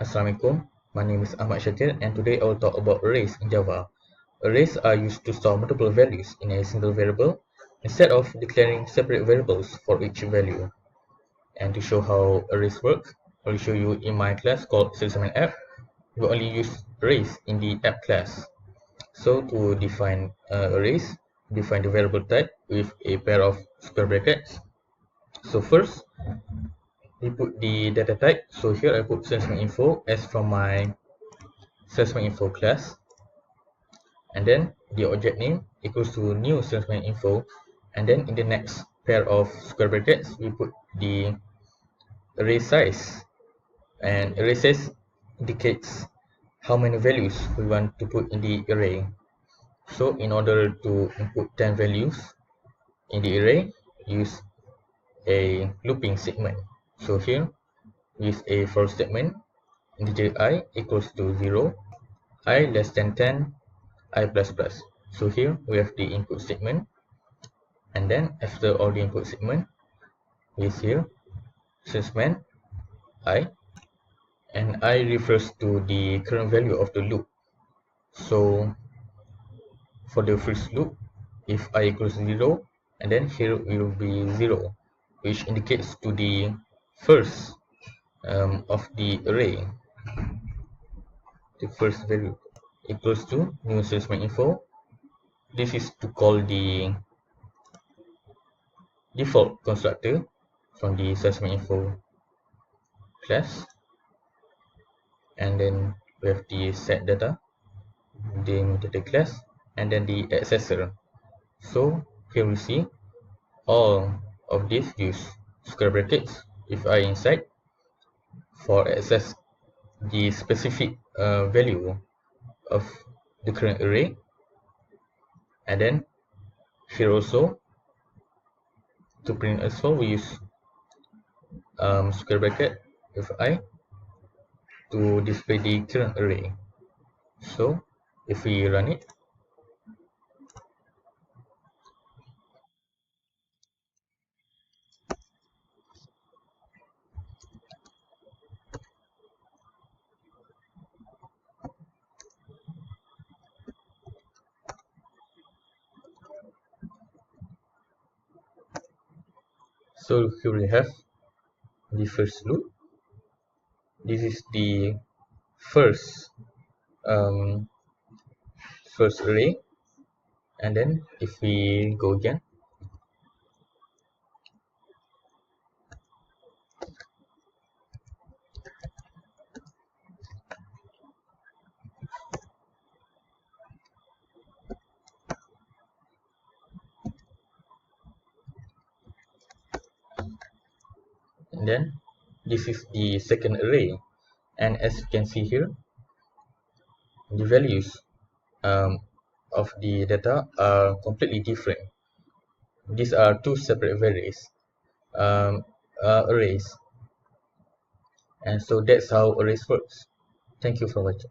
Assalamualaikum, my name is Ahmad Shakir and today I will talk about arrays in Java. Arrays are used to store multiple values in a single variable instead of declaring separate variables for each value. And to show how arrays work, I will show you in my class called SalesmanApp. We only use arrays in the app class. So to define arrays, define the variable type with a pair of square brackets. So first, we put the data type. So here I put salesman_info as from my salesman_info class, and then the object name equals to new salesman_info, and then in the next pair of square brackets we put the array size, and array size indicates how many values we want to put in the array. So in order to input 10 values in the array, use a looping segment. So here use a for statement, integer I equals to 0, I less than 10, I plus plus. So here we have the input statement, and then after all the input segment is here salesman I, and I refers to the current value of the loop. So for the first loop, if I equals 0, and then here will be 0, which indicates to the first of the array, the first value equals to new salesman_info. This is to call the default constructor from the salesman_info class, and then we have the set data, the data class, and then the accessor. So here we see all of these use square brackets if I inside for access the specific value of the current array, and then here also to print as well we use square bracket if I to display the current array. So if we run it, so here we have the first loop. This is the first first array, and then if we go again, and then this is the second array, and as you can see here, the values of the data are completely different. These are two separate um, arrays, and so that's how arrays works. Thank you for watching.